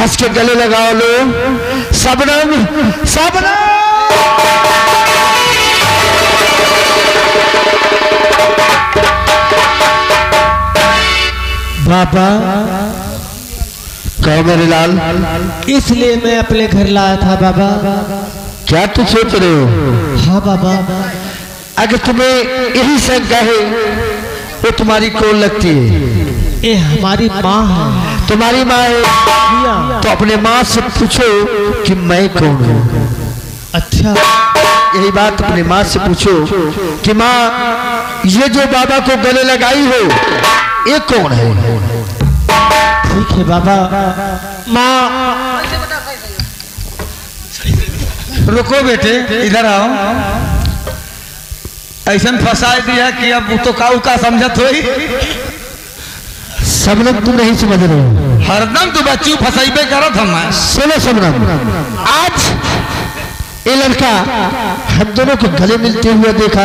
हंस के गले लगाओ लो। सबनम सबनम बाबा कहो मेरे लाल, इसलिए मैं अपने घर लाया था बाबा। क्या तू सोच रहे हो? हाँ बाबा। अगर तुम्हें यही शंका है वो तुम्हारी कौन लगती है? ये हमारी माँ है। तुम्हारी माँ है तो अपने माँ से पूछो कि मैं कौन हूँ। अच्छा, यही बात अपने माँ से पूछो कि माँ ये जो बाबा को गले लगाई हो ये कौन है? ठीक है बाबा। माँ रुको बेटे, इधर आओ। ऐसा फंसा दिया कि अब तो का समझत होई। सबनम तुम नहीं समझ रहे हो। हरदम तो बच्चू फंसाइबे करत हम। सुनो सबनम, आज ये लड़का हम दोनों को गले मिलते हुए देखा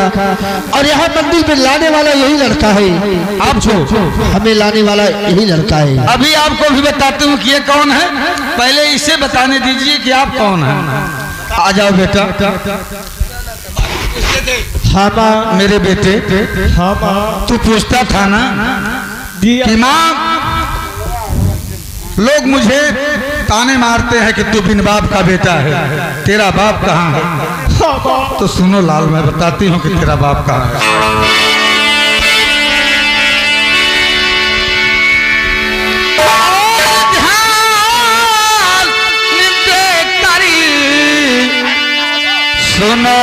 और यहाँ मंदिर में लाने वाला यही लड़का है। आपको हमें लाने वाला यही लड़का है। अभी आपको भी बताते हूँ कि ये कौन है। पहले इसे बताने दीजिए कि आप कौन हैं। आ जाओ बेटा। हाँ माँ। मेरे बेटे, हाँ माँ। तू पूछता था ना कि माँ लोग मुझे ताने मारते हैं कि तू बिन बाप का बेटा है, तेरा बाप कहाँ है? तो सुनो लाल, मैं बताती हूँ कि तेरा बाप कहाँ है। सुनो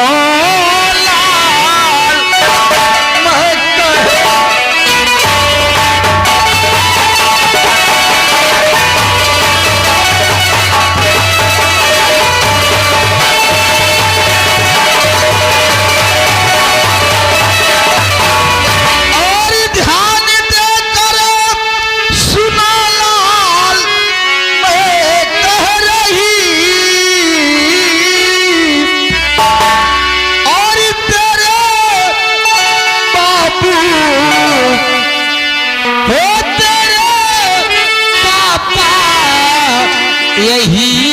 यही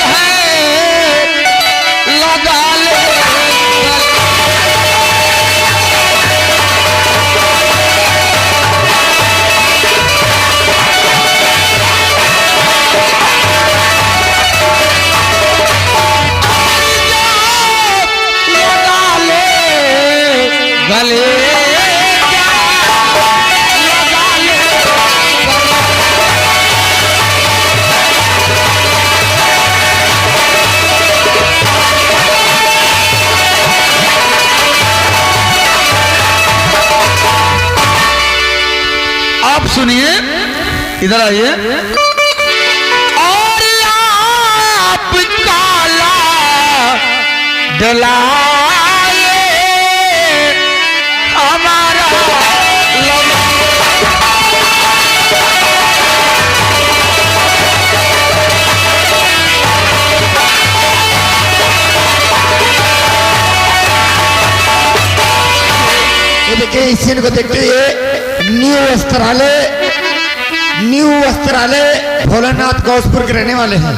है, लगा ले। लगा ले गले। आप सुनिए, इधर आइए। और आप काला डलाए हमारा ये देखिए, इस सीन को देखते हुए न्यू वस्त्रालय भोलानाथ गौसपुर के रहने वाले हैं।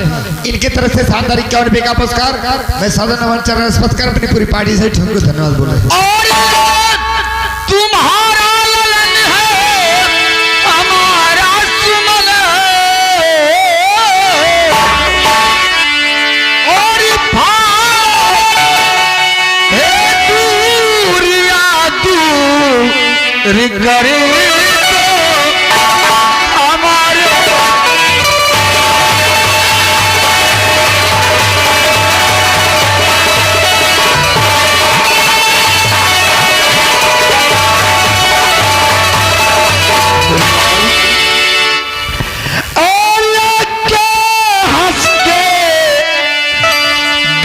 इनकी तरफ से शानदार 51 रुपये का पुरस्कार। मैं साधन नमन चरण नमस्कार अपनी पूरी पार्टी से ठुमको धन्यवाद बोले। और तुम्हारा ललन है हमारा सुमन, और दूरिया दूर करे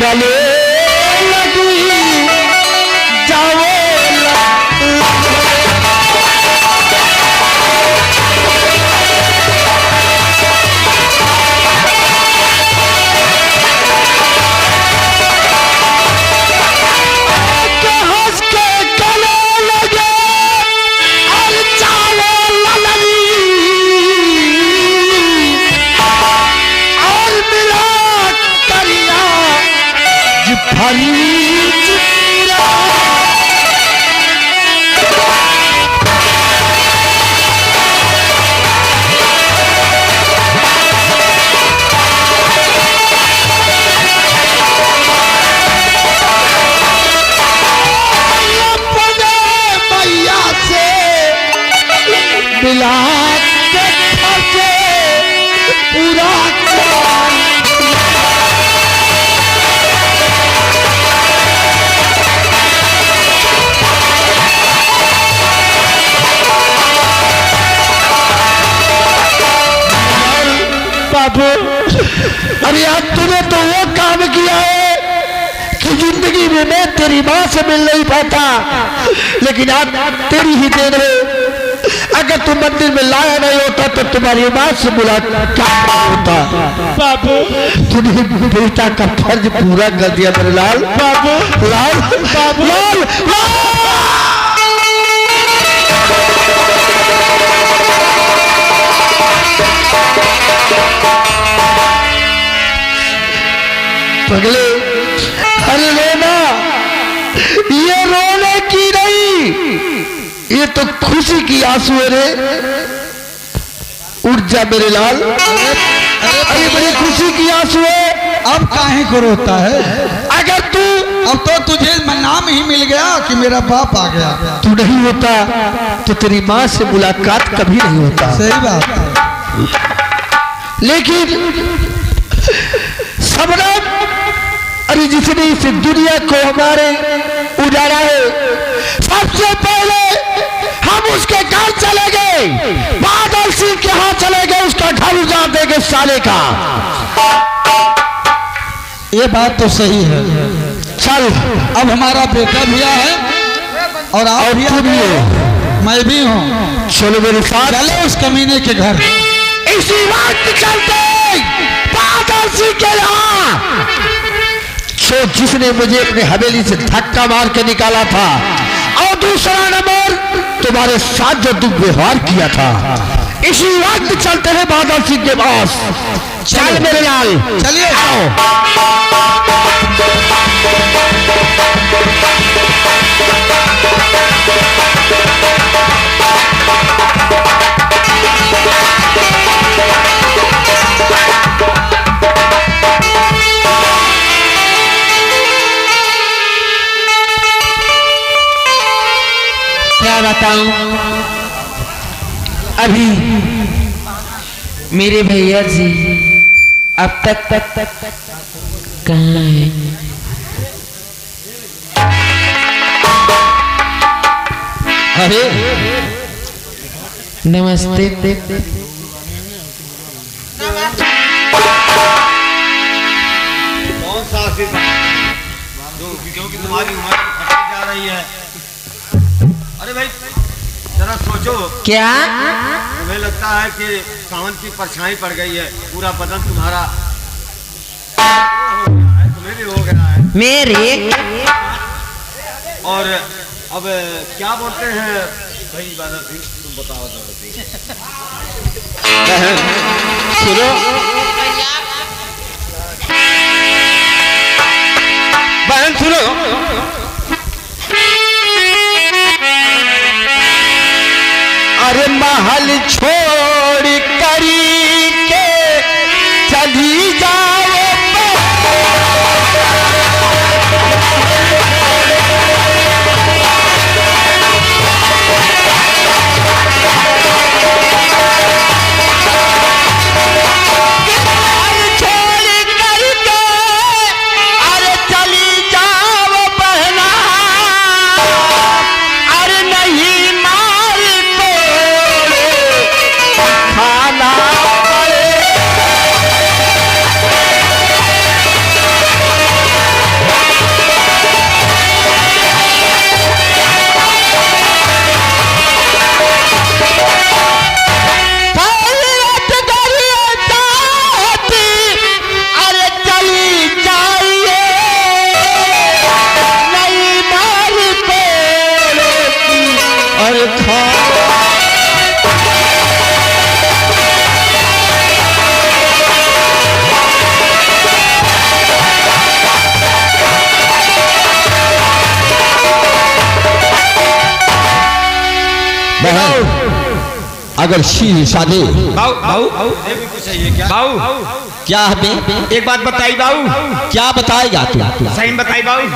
गले लगी जाओ मिला के खर्चे पूरा बाबू, अरे आज तूने तो वो काम किया है कि जिंदगी में मैं तेरी माँ से मिल नहीं पाता, लेकिन आज तेरी ही देन है। अगर तू मंदिर में लाया नहीं होता तो तुम्हारी माँ से मुलाकात होता। बाबू, तूने बेटा का फर्ज पूरा कर दिया मेरे लाल। बाबू, लाल, बाबू, लाल, पगले, अरे रोना, ये रोने की नहीं, ये तो खुशी की आंसू है रे। उठ जा मेरे लाल, अरे बड़ी खुशी की आंसू है। अब काहे को रोता है? अगर तू, अब तो तुझे नाम ही मिल गया कि मेरा बाप आ गया। तू नहीं होता तो तेरी माँ से मुलाकात कभी नहीं होता। सही बात। लेकिन सबरम, अरे जिसने इस दुनिया को हमारे उजाड़ा है, सबसे पहले हम उसके घर चले गए, बादल सिंह के यहाँ चले गए, उसका घर उजाड़ देंगे साले का। ये बात तो सही है। चल, अब हमारा बेटा भी है और आप भी हो, मैं भी हूँ। चलो मेरे साथ, चलो उस कमीने के घर। इसी वक्त चलते बादल सिंह के यहाँ, जो जिसने मुझे अपने हवेली से धक्का मार के निकाला था, और दूसरा नंबर तुम्हारे साथ जो दुर्व्यवहार किया था। इसी वक्त चलते हैं बादल सिंह के पास। चल मेरे लाल, चलिए। क्या बताऊं, अभी मेरे भैया जी अब तक कहाँ है? अरे नमस्ते। कौन सा क्योंकि तुम्हारी उम्र घटती जा रही है। अरे भाई जरा सोचो, क्या तुम्हें लगता है कि सावन की परछाई पड़ गई है, पूरा बदन तुम्हारा हो गया है, तुम्हें भी हो गया है। मेरे? और अब क्या बोलते हैं भाई बादल सिंह, तुम बताओ सुनो, बहन सुनो, अरे महल छोड़ करी के चली जाओ, अगर शीर शादी बाऊ बाऊ ये भी कुछ है क्या बाऊ क्या है बे? एक बात बताई बाऊ क्या बताएगा तू? सही में बताई बाऊ